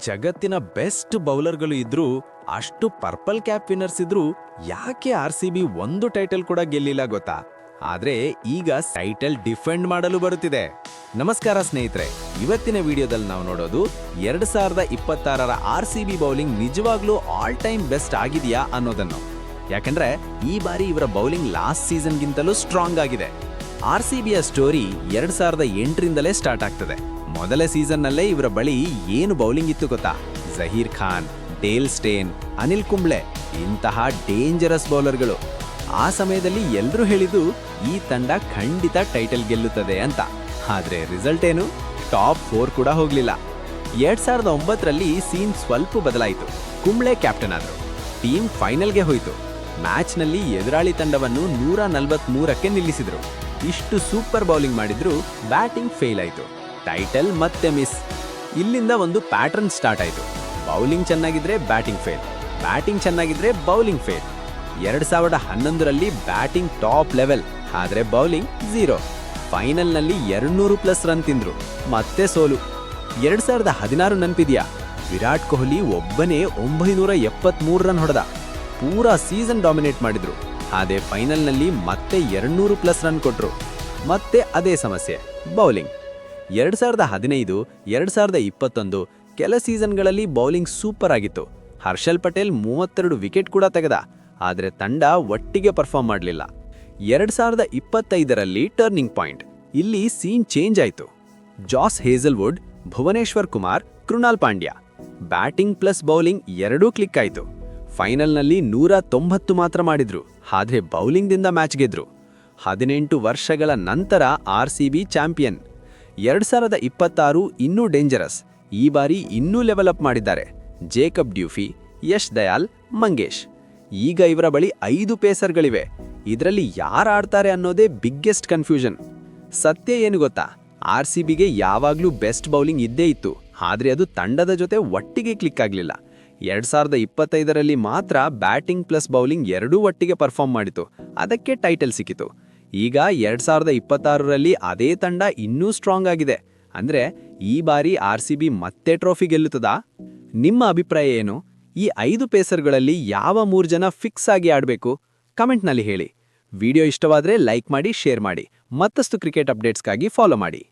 ಜಗತ್ತಿನ ಬೆಸ್ಟ್ ಬೌಲರ್ಗಳು ಇದ್ರೂ ಅಷ್ಟು ಪರ್ಪಲ್ ಕ್ಯಾಪ್ ವಿನ್ನರ್ಸ್ ಇದ್ರೂ ಯಾಕೆ RCB ಒಂದು ಟೈಟಲ್ ಕೂಡ ಗೆಲ್ಲಿಲ್ಲ ಗೊತ್ತಾ? ಆದ್ರೆ ಈಗ ಟೈಟಲ್ ಡಿಫೆಂಡ್ ಮಾಡಲು ಬರುತ್ತಿದೆ. ನಮಸ್ಕಾರ ಸ್ನೇಹಿತರೆ, ಇವತ್ತಿನ ವಿಡಿಯೋದಲ್ಲಿ ನಾವು ನೋಡೋದು 2026ರ RCB ಬೌಲಿಂಗ್ ನಿಜವಾಗ್ಲೂ ಆಲ್ ಟೈಮ್ ಬೆಸ್ಟ್ ಆಗಿದೆಯಾ ಅನ್ನೋದನ್ನು. ಯಾಕಂದ್ರೆ ಈ ಬಾರಿ ಇವರ ಬೌಲಿಂಗ್ ಲಾಸ್ಟ್ ಸೀಸನ್ಗಿಂತಲೂ ಸ್ಟ್ರಾಂಗ್ ಆಗಿದೆ. RCBಯ ಸ್ಟೋರಿ 2008ರಿಂದಲೇ ಸ್ಟಾರ್ಟ್ ಆಗ್ತದೆ. ಮೊದಲ ಸೀಸನ್ನಲ್ಲೇ ಇವರ ಬಳಿ ಏನು ಬೌಲಿಂಗ್ ಇತ್ತು ಗೊತ್ತಾ? ಜಹೀರ್ ಖಾನ್, ಡೇಲ್ ಸ್ಟೇನ್, ಅನಿಲ್ ಕುಂಬ್ಳೆ ಇಂತಹ ಡೇಂಜರಸ್ ಬೌಲರ್ಗಳು. ಆ ಸಮಯದಲ್ಲಿ ಎಲ್ಲರೂ ಹೇಳಿದ್ದು ಈ ತಂಡ ಖಂಡಿತ ಟೈಟಲ್ ಗೆಲ್ಲುತ್ತದೆ ಅಂತ. ಆದ್ರೆ ರಿಸಲ್ಟ್ ಏನು? ಟಾಪ್ 4 ಕೂಡ ಹೋಗ್ಲಿಲ್ಲ. 2009ರಲ್ಲಿ ಸೀನ್ ಸ್ವಲ್ಪ ಬದಲಾಯಿತು. ಕುಂಬ್ಳೆ ಕ್ಯಾಪ್ಟನ್ ಆದ್ರು. ಟೀಮ್ ಫೈನಲ್ಗೆ ಹೋಯಿತು. ಮ್ಯಾಚ್ನಲ್ಲಿ ಎದುರಾಳಿ ತಂಡವನ್ನು 143ಕ್ಕೆ ನಿಲ್ಲಿಸಿದ್ರು. ಇಷ್ಟು ಸೂಪರ್ ಬೌಲಿಂಗ್ ಮಾಡಿದ್ರು ಬ್ಯಾಟಿಂಗ್ ಫೇಲ್ ಆಯಿತು. ಟೈಟಲ್ ಮತ್ತೆ ಮಿಸ್. ಇಲ್ಲಿಂದ ಒಂದು ಪ್ಯಾಟರ್ನ್ ಸ್ಟಾರ್ಟ್ ಆಯಿತು. ಬೌಲಿಂಗ್ ಚೆನ್ನಾಗಿದ್ರೆ ಬ್ಯಾಟಿಂಗ್ ಫೇಲ್, ಬ್ಯಾಟಿಂಗ್ ಚೆನ್ನಾಗಿದ್ರೆ ಬೌಲಿಂಗ್ ಫೇಲ್. 2011ರಲ್ಲಿ ಬ್ಯಾಟಿಂಗ್ ಟಾಪ್ ಲೆವೆಲ್, ಆದ್ರೆ ಬೌಲಿಂಗ್ 0. ಫೈನಲ್ನಲ್ಲಿ 200+ ರನ್ ತಿಂದ್ರು, ಮತ್ತೆ ಸೋಲು. 2016 ನೆನಪಿದ್ಯಾ? ವಿರಾಟ್ ಕೊಹ್ಲಿ ಒಬ್ಬನೇ 973 ರನ್ ಹೊಡೆದ. ಪೂರಾ ಸೀಸನ್ ಡಾಮಿನೇಟ್ ಮಾಡಿದ್ರು. ಅದೇ ಫೈನಲ್ನಲ್ಲಿ ಮತ್ತೆ 200+ ರನ್ ಕೊಟ್ರು. ಮತ್ತೆ ಅದೇ ಸಮಸ್ಯೆ, ಬೌಲಿಂಗ್. 2015, 2021 ಕೆಲ ಸೀಸನ್ಗಳಲ್ಲಿ ಬೌಲಿಂಗ್ ಸೂಪರ್ ಆಗಿತ್ತು. ಹರ್ಷಲ್ ಪಟೇಲ್ 32 ವಿಕೆಟ್ ಕೂಡ ತೆಗೆದ. ಆದರೆ ತಂಡ ಒಟ್ಟಿಗೆ ಪರ್ಫಾರ್ಮ್ ಮಾಡಲಿಲ್ಲ. 2025ರಲ್ಲಿ ಟರ್ನಿಂಗ್ ಪಾಯಿಂಟ್. ಇಲ್ಲಿ ಸೀನ್ ಚೇಂಜ್ ಆಯಿತು. Josh Hazlewood, Bhuvneshwar Kumar, Krunal Pandya batting plus bowling ಎರಡೂ ಕ್ಲಿಕ್ ಆಯಿತು. ಫೈನಲ್ನಲ್ಲಿ 190 ಮಾತ್ರ ಮಾಡಿದ್ರು, ಆದರೆ ಬೌಲಿಂಗ್ದಿಂದ ಮ್ಯಾಚ್ ಗೆದ್ರು. 18 ವರ್ಷಗಳ ನಂತರ RCB ಚಾಂಪಿಯನ್. 2026 ಇನ್ನೂ ಡೇಂಜರಸ್. ಈ ಬಾರಿ ಇನ್ನೂ ಲೆವೆಲ್ ಅಪ್ ಮಾಡಿದ್ದಾರೆ. ಜೇಕಬ್ ಡ್ಯೂಫಿ, ಯಶ್ ದಯಾಲ್, ಮಂಗೇಶ್. ಈಗ ಇವರ ಬಳಿ 5 ಪೇಸರ್ಗಳಿವೆ. ಇದರಲ್ಲಿ ಯಾರು ಆಡ್ತಾರೆ ಅನ್ನೋದೇ ಬಿಗ್ಗೆಸ್ಟ್ ಕನ್ಫ್ಯೂಷನ್. ಸತ್ಯ ಏನು ಗೊತ್ತಾ? RCBಗೆ ಯಾವಾಗ್ಲೂ ಬೆಸ್ಟ್ ಬೌಲಿಂಗ್ ಇದ್ದೇ ಇತ್ತು, ಆದರೆ ಅದು ತಂಡದ ಜೊತೆ ಒಟ್ಟಿಗೆ ಕ್ಲಿಕ್ ಆಗಲಿಲ್ಲ. 2025ರಲ್ಲಿ ಮಾತ್ರ ಬ್ಯಾಟಿಂಗ್ ಪ್ಲಸ್ ಬೌಲಿಂಗ್ ಎರಡೂ ಒಟ್ಟಿಗೆ ಪರ್ಫಾರ್ಮ್ ಮಾಡಿತು. ಅದಕ್ಕೆ ಟೈಟಲ್ ಸಿಕ್ಕಿತು. ಈಗ 2026ರಲ್ಲಿ ಅದೇ ತಂಡ ಇನ್ನೂ ಸ್ಟ್ರಾಂಗ್ ಆಗಿದೆ. ಅಂದ್ರೆ ಈ ಬಾರಿ RCB ಮತ್ತೆ ಟ್ರೋಫಿ ಗೆಲ್ಲುತ್ತದಾ? ನಿಮ್ಮ ಅಭಿಪ್ರಾಯ ಏನು? ಈ 5 ಪೇಸರ್ಗಳಲ್ಲಿ ಯಾವ 3 ಜನ ಫಿಕ್ಸ್ ಆಗಿ ಆಡಬೇಕು? ಕಮೆಂಟ್ನಲ್ಲಿ ಹೇಳಿ. ವಿಡಿಯೋ ಇಷ್ಟವಾದರೆ ಲೈಕ್ ಮಾಡಿ, ಶೇರ್ ಮಾಡಿ. ಮತ್ತಷ್ಟು ಕ್ರಿಕೆಟ್ ಅಪ್ಡೇಟ್ಸ್ಗಾಗಿ ಫಾಲೋ ಮಾಡಿ.